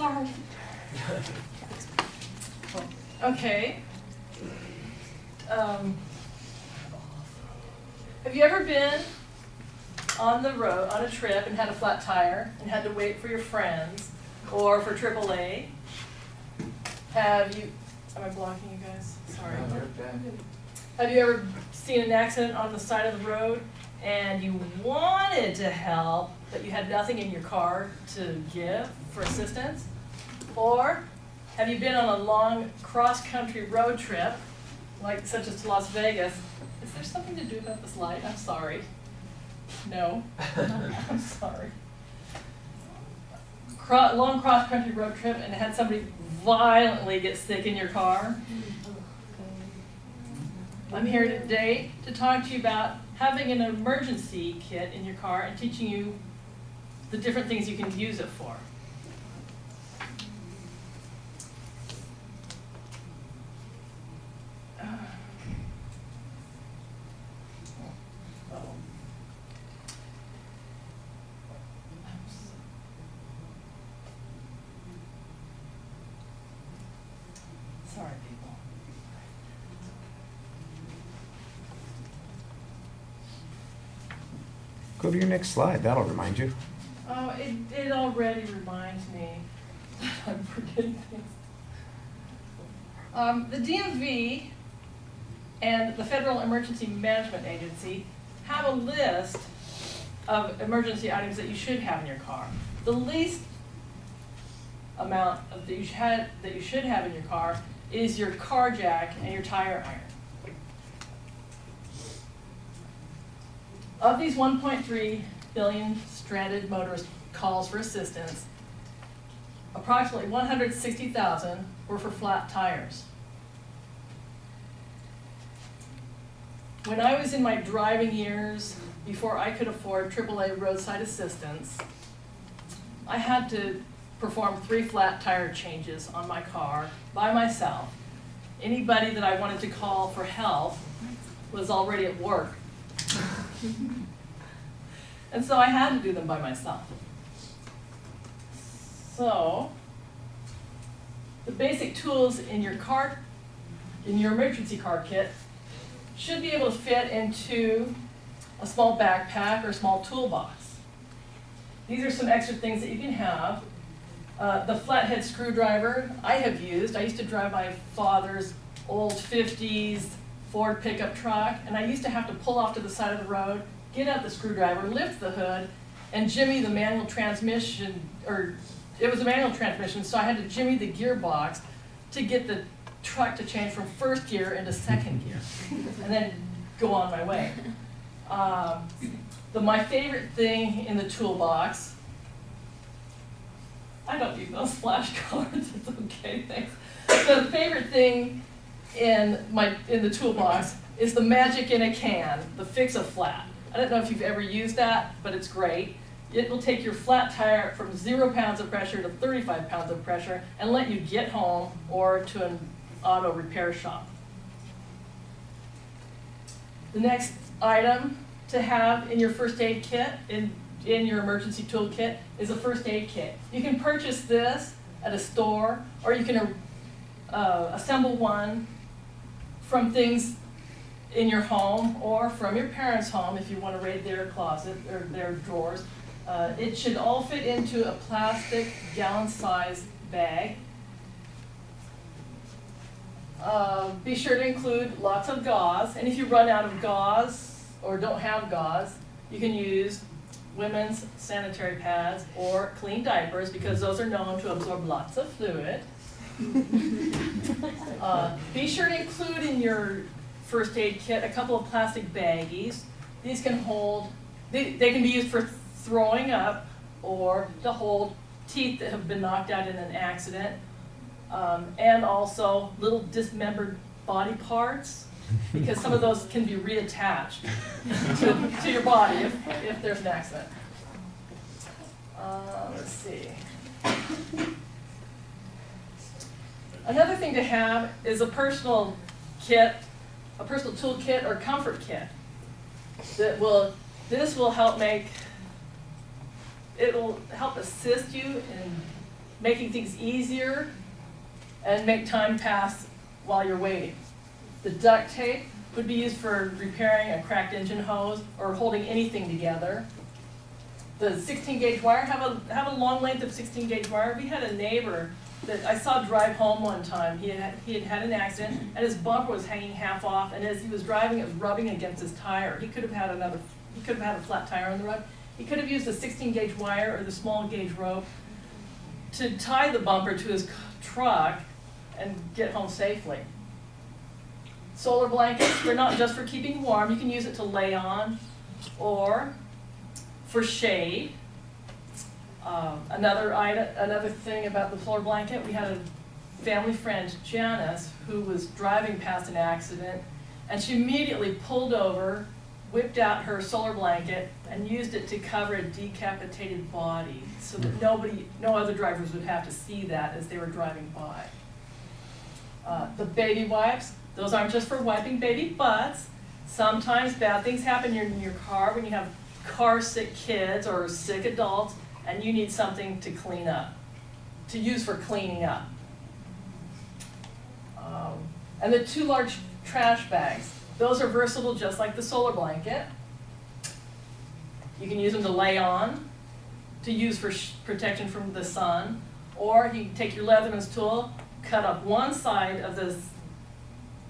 Sorry. Okay. Have you ever been on the road, on a trip, and had a flat tire, and had to wait for your friends, or for AAA? Have you, am I blocking you guys? Sorry. Have you ever seen an accident on the side of the road, and you wanted to help, but you had nothing in your car to give for assistance? Or have you been on a long cross-country road trip, like such as to Las Vegas? Is there something to do about this light? I'm sorry. No, I'm sorry. Long cross-country road trip and had somebody violently get sick in your car? I'm here today to talk to you about having an emergency kit in your car and teaching you the different things you can use it for. Sorry, people. Go to your next slide. That'll remind you. Oh, it already reminds me that I'm forgetting things. The DMV and the Federal Emergency Management Agency have a list of emergency items that you should have in your car. The least amount of that you should have in your car is your car jack and your tire iron. Of these 1.3 billion stranded motorist calls for assistance, approximately 160,000 were for flat tires. When I was in my driving years, before I could afford AAA roadside assistance, I had to perform 3 flat tire changes on my car by myself. Anybody that I wanted to call for help was already at work. And so I had to do them by myself. So, the basic tools in your emergency car kit should be able to fit into a small backpack or a small toolbox. These are some extra things that you can have. The flathead screwdriver I used to drive my father's old 50s Ford pickup truck, and I used to have to pull off to the side of the road, get out the screwdriver, lift the hood, and jimmy the manual transmission, or it was a manual transmission, so I had to jimmy the gearbox to get the truck to change from first gear into second gear, and then go on my way. My favorite thing in the toolbox, I don't need those flashcards, it's okay, thanks. The favorite thing in the toolbox is the magic in a can, the Fix-A-Flat. I don't know if you've ever used that, but it's great. It will take your flat tire from 0 pounds of pressure to 35 pounds of pressure and let you get home or to an auto repair shop. The next item to have in your first aid kit, in your emergency tool kit, is a first aid kit. You can purchase this at a store, or you can assemble one from things in your home or from your parents' home if you want to raid their closet or their drawers. It should all fit into a plastic gallon-sized bag. Be sure to include lots of gauze, and if you run out of gauze or don't have gauze, you can use women's sanitary pads or clean diapers, because those are known to absorb lots of fluid. Be sure to include in your first aid kit a couple of plastic baggies. These can hold, they can be used for throwing up or to hold teeth that have been knocked out in an accident, and also little dismembered body parts, because some of those can be reattached to your body if there's an accident. Let's see. Another thing to have is a personal kit, a personal tool kit or comfort kit. This will help assist you in making things easier and make time pass while you're waiting. The duct tape would be used for repairing a cracked engine hose or holding anything together. The 16 gauge wire, have a long length of 16 gauge wire. We had a neighbor that I saw drive home one time. He had an accident and his bumper was hanging half off, and as he was driving it was rubbing against his tire. He could have had a flat tire on the road. He could have used the 16 gauge wire or the small gauge rope to tie the bumper to his truck and get home safely. Solar blankets, they're not just for keeping warm. You can use it to lay on or for shade. Another thing about the solar blanket, we had a family friend, Janice, who was driving past an accident, and she immediately pulled over, whipped out her solar blanket, and used it to cover a decapitated body so that no other drivers would have to see that as they were driving by. The baby wipes, those aren't just for wiping baby butts. Sometimes bad things happen in your car when you have car sick kids or sick adults and you need something to clean up, to use for cleaning up. And the 2 large trash bags, those are versatile just like the solar blanket. You can use them to lay on, to use for protection from the sun, or you can take your Leatherman's tool, cut up one side of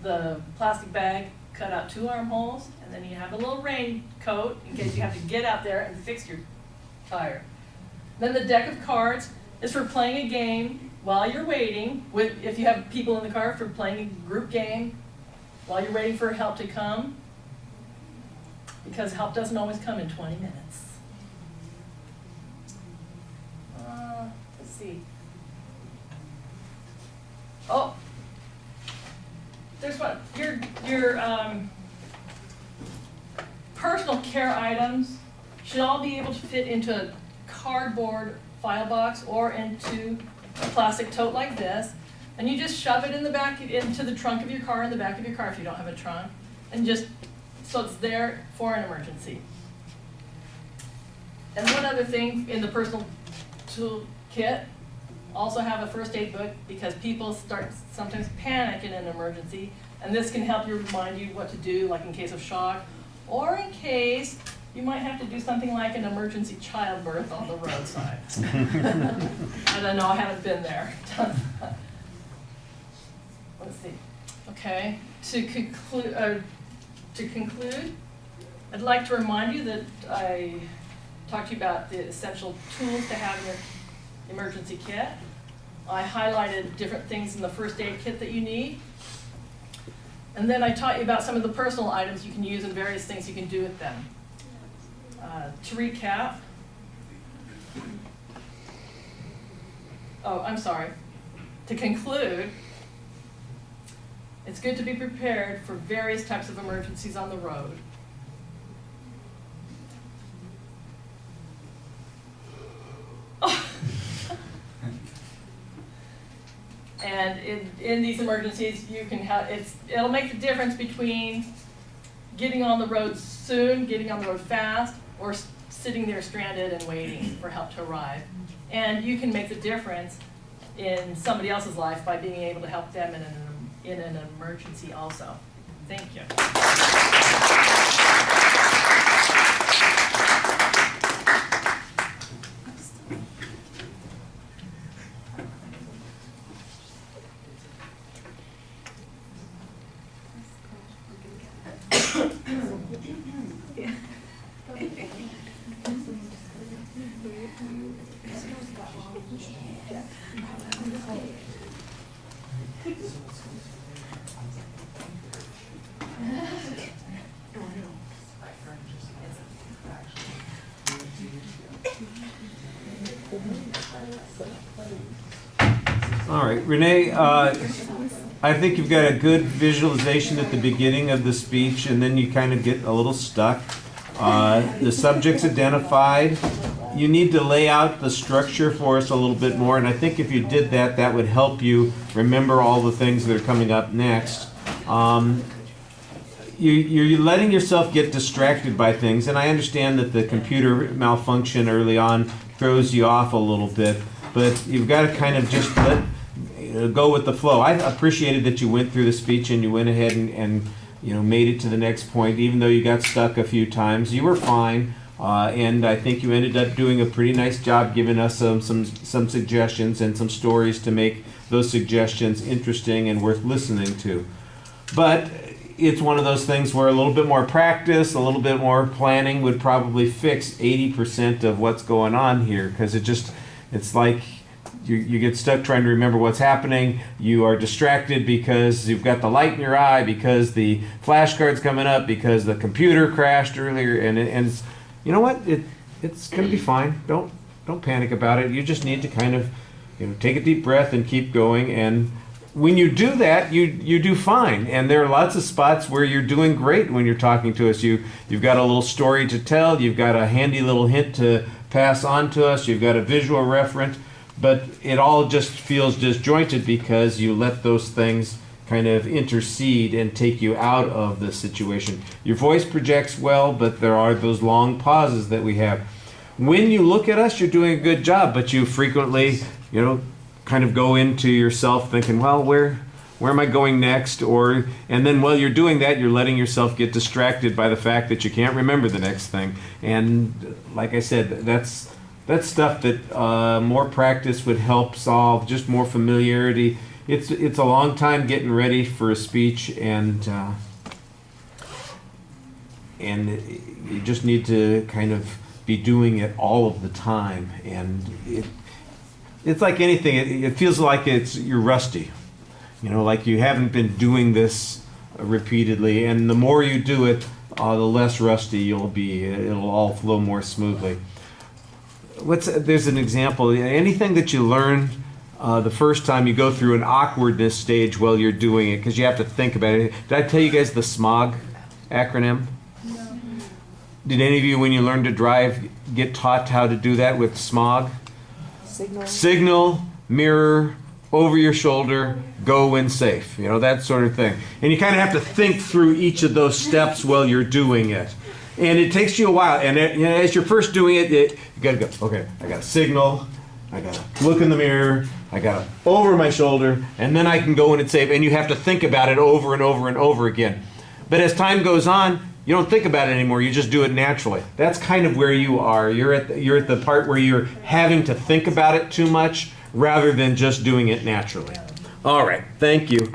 the plastic bag, cut out 2 armholes, and then you have a little raincoat in case you have to get out there and fix your tire. Then the deck of cards is for playing a game while you're waiting, if you have people in the car, for playing a group game while you're waiting for help to come, because help doesn't always come in 20 minutes. Let's see. Oh, there's one. Your personal care items should all be able to fit into a cardboard file box or into a plastic tote like this, and you just shove it in the back, into the trunk of your car, in the back of your car if you don't have a trunk, and just so it's there for an emergency. And one other thing in the personal tool kit, also have a first aid book, because people sometimes panic in an emergency, and this can help you, remind you what to do, like in case of shock, or in case you might have to do something like an emergency childbirth on the roadside. I don't know, I haven't been there. Let's see. Okay, to conclude, I'd like to remind you that I talked to you about the essential tools to have in your emergency kit. I highlighted different things in the first aid kit that you need. And then I taught you about some of the personal items you can use and various things you can do with them. To recap, to conclude, it's good to be prepared for various types of emergencies on the road. And in these emergencies, you can it'll make the difference between getting on the road soon, getting on the road fast, or sitting there stranded and waiting for help to arrive. And you can make the difference in somebody else's life by being able to help them in an emergency also. Thank you. All right, Renee, I think you've got a good visualization at the beginning of the speech, and then you kind of get a little stuck. The subject's identified. You need to lay out the structure for us a little bit more, and I think if you did that, that would help you remember all the things that are coming up next. You're letting yourself get distracted by things, and I understand that the computer malfunction early on throws you off a little bit. but you've got to kind of just let go with the flow. I appreciated that you went through the speech and you went ahead and made it to the next point, even though you got stuck a few times. You were fine, and I think you ended up doing a pretty nice job giving us some suggestions and some stories to make those suggestions interesting and worth listening to. But it's one of those things where a little bit more practice, a little bit more planning would probably fix 80% of what's going on here, because it's like you get stuck trying to remember what's happening. You are distracted because you've got the light in your eye, because the flashcard's coming up, because the computer crashed earlier, and it's, you know what? It's going to be fine. Don't panic about it. You just need to kind of take a deep breath and keep going. And when you do that, you do fine. And there are lots of spots where you're doing great when you're talking to us. You've got a little story to tell. You've got a handy little hint to pass on to us. You've got a visual reference. But it all just feels disjointed because you let those things kind of intercede and take you out of the situation. Your voice projects well, but there are those long pauses that we have. When you look at us, you're doing a good job, but you frequently, kind of go into yourself thinking, well, where am I going next? And then while you're doing that, you're letting yourself get distracted by the fact that you can't remember the next thing. And like I said, that's stuff that more practice would help solve, just more familiarity. It's a long time getting ready for a speech, and you just need to kind of be doing it all of the time. And it's like anything. It feels like you're rusty, like you haven't been doing this repeatedly. And the more you do it, the less rusty you'll be. It'll all flow more smoothly. There's an example. Anything that you learn the first time, you go through an awkwardness stage while you're doing it because you have to think about it. Did I tell you guys the SMOG acronym? No. Did any of you, when you learned to drive, get taught how to do that with SMOG? Signal, mirror, over your shoulder, go when safe. That sort of thing. And you kind of have to think through each of those steps while you're doing it. And it takes you a while. And as you're first doing it, you got to go, okay, I got to signal, I got to look in the mirror, I got to over my shoulder, and then I can go in and save. And you have to think about it over and over and over again. But as time goes on, you don't think about it anymore. You just do it naturally. That's kind of where you are. You're at the part where you're having to think about it too much rather than just doing it naturally. All right. Thank you.